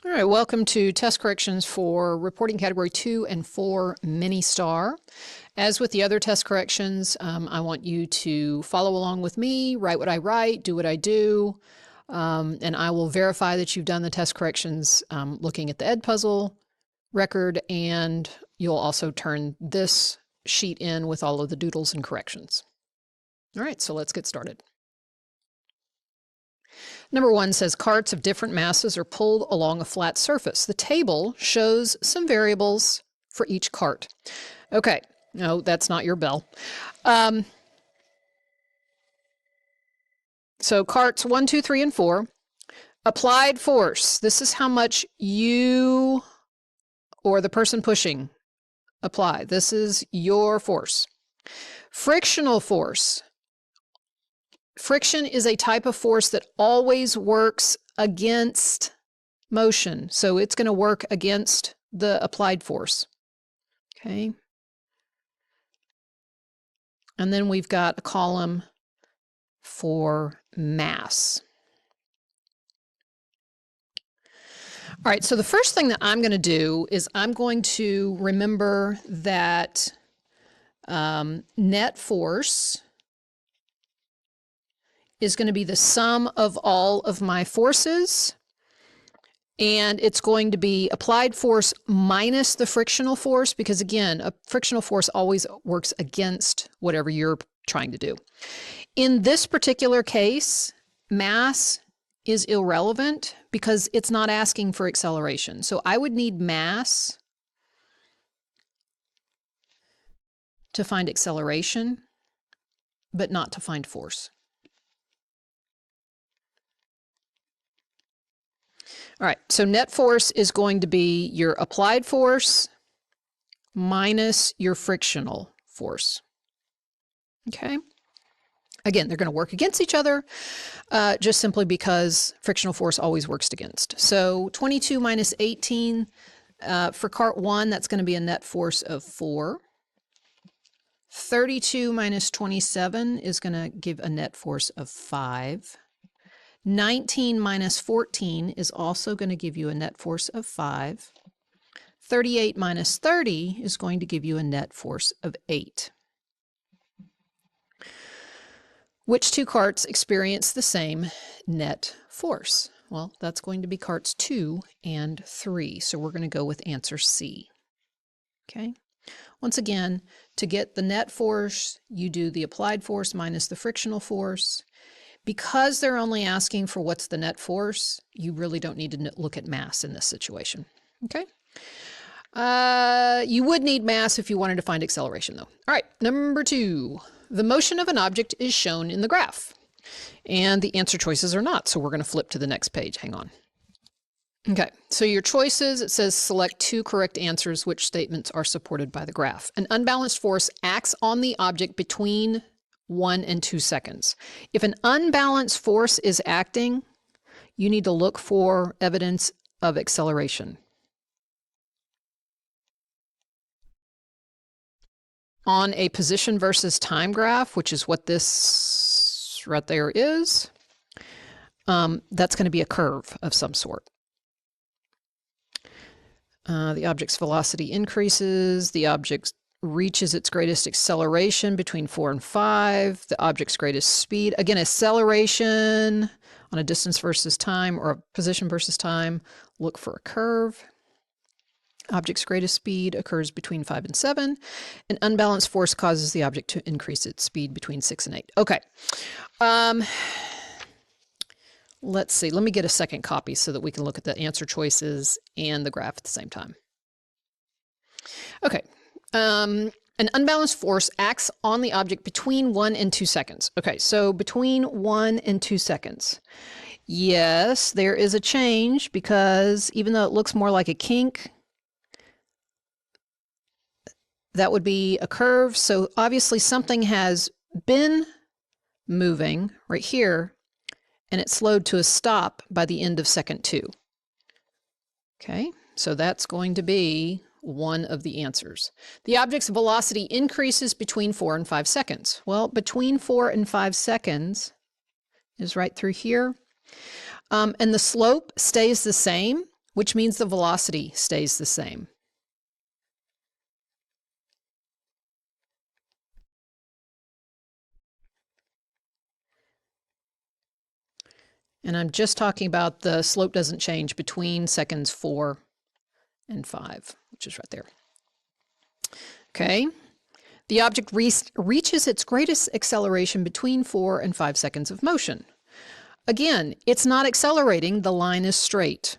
All right, welcome to test corrections for reporting category 2 and 4 mini star. As with the other test corrections, I want you to follow along with me, write what I write, do what I do, and I will verify that you've done the test corrections looking at the Edpuzzle record, and you'll also turn this sheet in with all of the doodles and corrections. All right, so let's get started. Number 1 says carts of different masses are pulled along a flat surface. The table shows some variables for each cart. Okay, no, that's not your bell. So carts 1, 2, 3, and 4. Applied force. This is how much you or the person pushing apply. This is your force. Frictional force. Friction is a type of force that always works against motion. So it's going to work against the applied force. Okay. And then we've got a column for mass. All right, so the first thing that I'm going to do is I'm going to remember that net force is going to be the sum of all of my forces, and it's going to be applied force minus the frictional force, because again, a frictional force always works against whatever you're trying to do. In this particular case, mass is irrelevant because it's not asking for acceleration. So I would need mass to find acceleration, but not to find force. All right, so net force is going to be your applied force minus your frictional force. Okay. Again, they're going to work against each other just simply because frictional force always works against. So 22 minus 18 for cart 1, that's going to be a net force of 4. 32 minus 27 is going to give a net force of 5. 19 minus 14 is also going to give you a net force of 5. 38 minus 30 is going to give you a net force of 8. Which two carts experience the same net force? Well, that's going to be carts 2 and 3. So we're going to go with answer C. Okay. Once again, to get the net force, you do the applied force minus the frictional force. Because they're only asking for what's the net force, you really don't need to look at mass in this situation. Okay. You would need mass if you wanted to find acceleration, though. All right, number 2. The motion of an object is shown in the graph, and the answer choices are not. So we're going to flip to the next page. Hang on. Okay, so your choices, it says select 2 correct answers. Which statements are supported by the graph? An unbalanced force acts on the object between 1 and 2 seconds. If an unbalanced force is acting, you need to look for evidence of acceleration. On a position versus time graph, which is what this right there is, that's going to be a curve of some sort. The object's velocity increases, the object reaches its greatest acceleration between 4 and 5, the object's greatest speed. Again, acceleration on a distance versus time or a position versus time, look for a curve. Object's greatest speed occurs between 5 and 7. An unbalanced force causes the object to increase its speed between 6 and 8. Okay. Let's see. Let me get a second copy so that we can look at the answer choices and the graph at the same time. Okay. An unbalanced force acts on the object between 1 and 2 seconds. Okay, so between 1 and 2 seconds. Yes, there is a change because even though it looks more like a kink, that would be a curve. So obviously something has been moving right here, and it slowed to a stop by the end of second 2. Okay, so that's going to be one of the answers. The object's velocity increases between 4 and 5 seconds. Well, between 4 and 5 seconds is right through here. And the slope stays the same. which means the velocity stays the same. And I'm just talking about the slope doesn't change between seconds 4 and 5, which is right there. Okay. The object reaches its greatest acceleration between 4 and 5 seconds of motion. Again, it's not accelerating, the line is straight.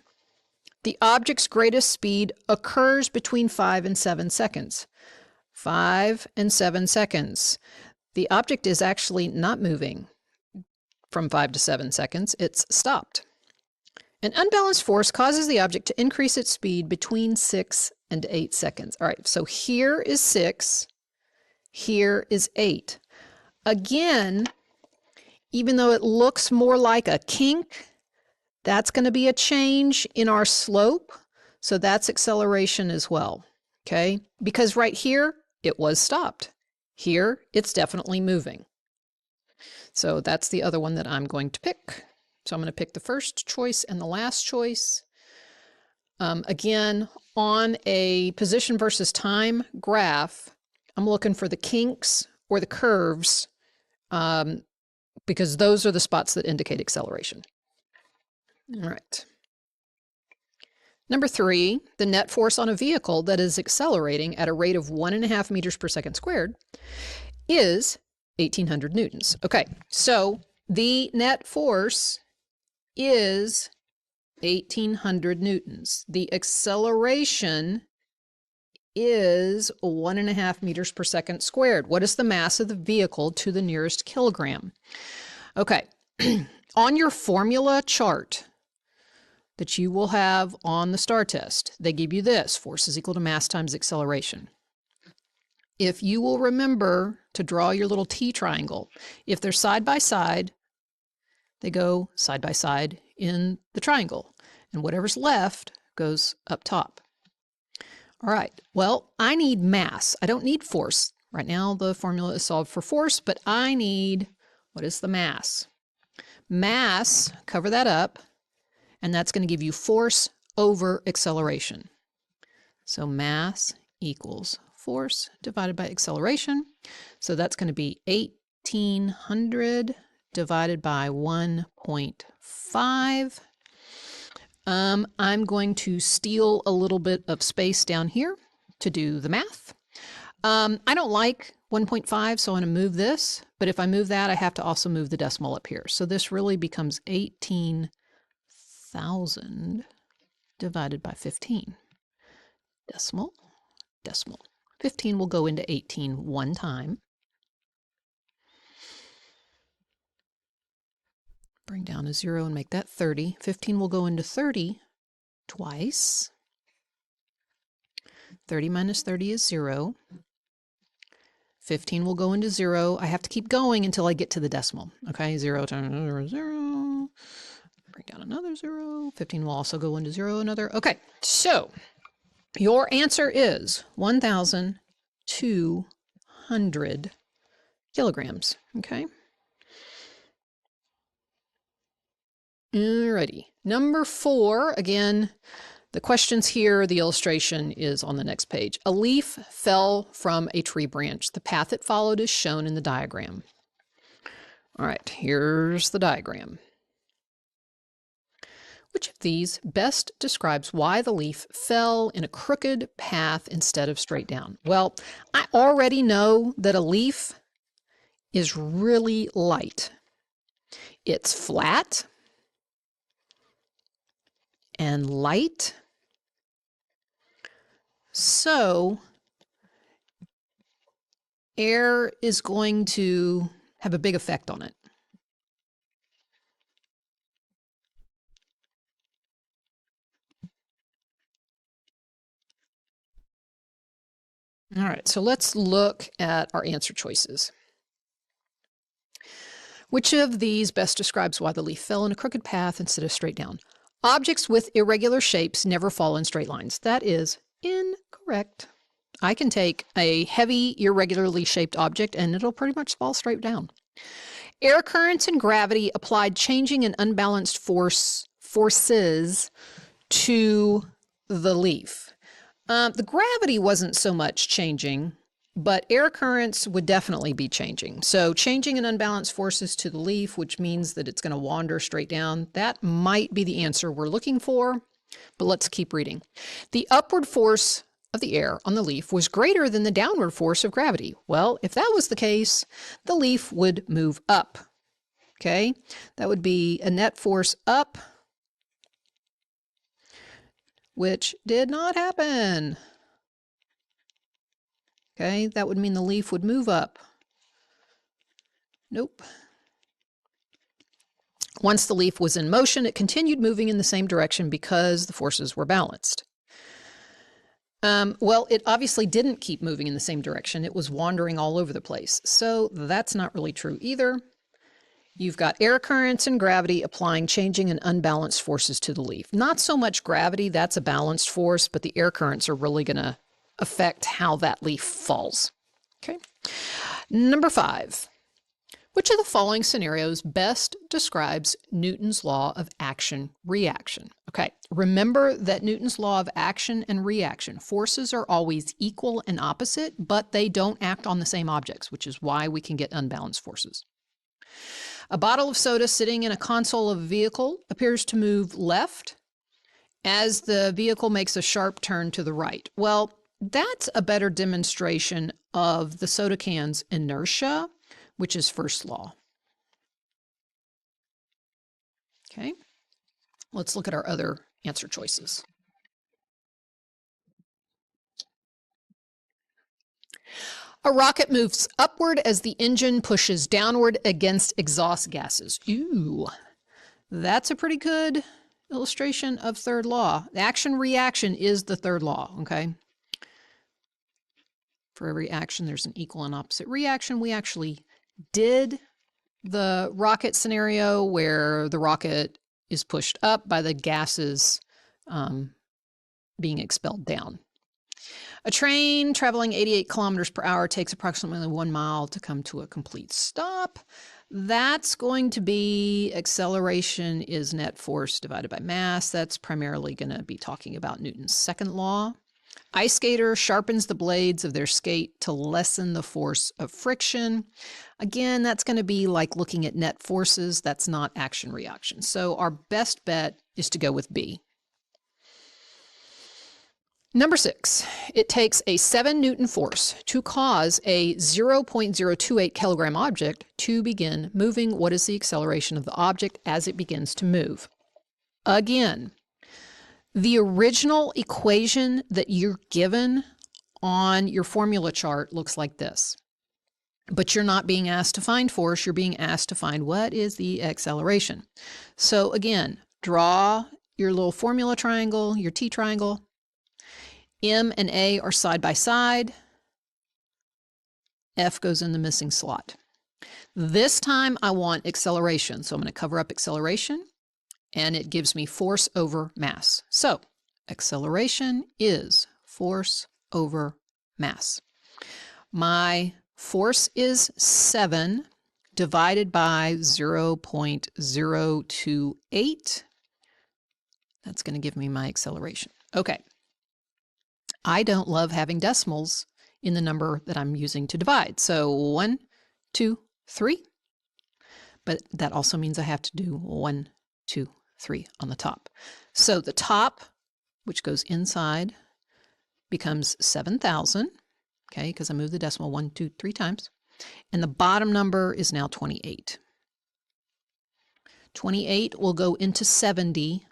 The object's greatest speed occurs between 5 and 7 seconds. 5 and 7 seconds. The object is actually not moving from 5 to 7 seconds, it's stopped. An unbalanced force causes the object to increase its speed between 6 and 8 seconds. All right, so here is 6, here is 8. Again, even though it looks more like a kink, that's going to be a change in our slope, so that's acceleration as well, okay? Because right here, it was stopped. Here, it's definitely moving. So that's the other one that I'm going to pick. So I'm going to pick the first choice and the last choice. Again, on a position versus time graph, I'm looking for the kinks or the curves because those are the spots that indicate acceleration. All right. Number 3, the net force on a vehicle that is accelerating at a rate of 1.5 meters per second squared is 1,800 newtons. Okay, so the net force is 1,800 newtons. The acceleration is 1.5 meters per second squared. What is the mass of the vehicle to the nearest kilogram? Okay, on your formula chart that you will have on the STAR test, they give you this: force is equal to mass times acceleration. If you will remember to draw your little T triangle, if they're side by side, they go side by side in the triangle, and whatever's left goes up top. All right, well, I need mass. I don't need force. Right now, the formula is solved for force, but I need, what is the mass? Mass, cover that up, and that's going to give you force over acceleration. So mass equals force divided by acceleration. So that's going to be 1,800 divided by 1.5. I'm going to steal a little bit of space down here to do the math. I don't like 1.5, so I'm going to move this. But if I move that, I have to also move the decimal up here. So this really becomes 18,000 divided by 15. Decimal, decimal. 15 will go into 18 one time. Bring down a 0 and make that 30. 15 will go into 30 twice. 30 minus 30 is 0. 15 will go into 0. I have to keep going until I get to the decimal. Okay, 0 times 0, 0. Bring down another 0. 15 will also go into 0, another. Okay, so your answer is 1,200 kilograms. Okay. Alrighty. Number 4, again, the questions here, the illustration is on the next page. A leaf fell from a tree branch. The path it followed is shown in the diagram. All right, here's the diagram. Which of these best describes why the leaf fell in a crooked path instead of straight down? Well, I already know that a leaf is really light. It's flat and light. So air is going to have a big effect on it. All right, so let's look at our answer choices. Which of these best describes why the leaf fell in a crooked path instead of straight down? Objects with irregular shapes never fall in straight lines. That is incorrect. I can take a heavy, irregularly shaped object and it'll pretty much fall straight down. Air currents and gravity applied changing an unbalanced forces to the leaf. The gravity wasn't so much changing, but air currents would definitely be changing. So changing an unbalanced forces to the leaf, which means that it's going to wander straight down, that might be the answer we're looking for, but let's keep reading. The upward force of the air on the leaf was greater than the downward force of gravity. Well, if that was the case, the leaf would move up. Okay, that would be a net force up, which did not happen. Okay, that would mean the leaf would move up. Nope. Once the leaf was in motion, it continued moving in the same direction because the forces were balanced. Well, it obviously didn't keep moving in the same direction. It was wandering all over the place. So that's not really true either. You've got air currents and gravity applying changing and unbalanced forces to the leaf. Not so much gravity, that's a balanced force, but the air currents are really going to affect how that leaf falls. Okay. Number 5. Which of the following scenarios best describes Newton's law of action-reaction? Okay, remember that Newton's law of action and reaction, forces are always equal and opposite, but they don't act on the same objects, which is why we can get unbalanced forces. A bottle of soda sitting in a console of a vehicle appears to move left as the vehicle makes a sharp turn to the right. Well, that's a better demonstration of the soda can's inertia, which is first law. Okay, let's look at our other answer choices. A rocket moves upward as the engine pushes downward against exhaust gases. Ooh, that's a pretty good illustration of third law. Action-reaction is the third law, okay? For every action, there's an equal and opposite reaction. We actually did the rocket scenario where the rocket is pushed up by the gases being expelled down. A train traveling 88 kilometers per hour takes approximately 1 mile to come to a complete stop. That's going to be acceleration is net force divided by mass. That's primarily going to be talking about Newton's second law. Ice skater sharpens the blades of their skate to lessen the force of friction. Again, that's going to be like looking at net forces. That's not action-reaction. So our best bet is to go with B. Number 6, it takes a 7 Newton force to cause a 0.028 kilogram object to begin moving. What is the acceleration of the object as it begins to move? Again, the original equation that you're given on your formula chart looks like this. But you're not being asked to find force, you're being asked to find what is the acceleration. So again, draw your little formula triangle, your T triangle. M and A are side by side. F goes in the missing slot. This time I want acceleration, so I'm going to cover up acceleration, and it gives me force over mass. So acceleration is force over mass. My force is 7 divided by 0.028. That's going to give me my acceleration. Okay. I don't love having decimals in the number that I'm using to divide. So 1, 2, 3. But that also means I have to do 1, 2, 3 on the top. So the top, which goes inside, becomes 7,000, okay, because I moved the decimal 1, 2, 3 times. And the bottom number is now 28. 28 will go into 70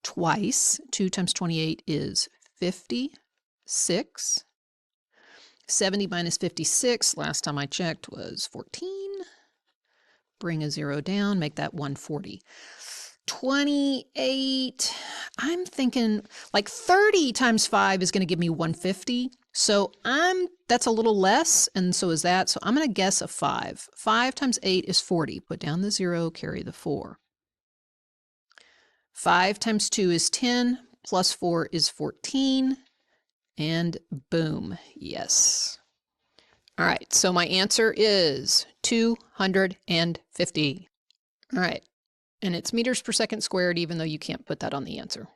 twice. 2 times 28 is 56. 70 minus 56, last time I checked, was 14. Bring a 0 down, make that 140. 28, I'm thinking like 30 times 5 is going to give me 150. So that's a little less, and so is that. So I'm going to guess a 5. 5 times 8 is 40. Put down the 0, carry the 4. 5 times 2 is 10, plus 4 is 14. And boom, yes. All right, so my answer is 250. All right, and it's meters per second squared, even though you can't put that on the answer.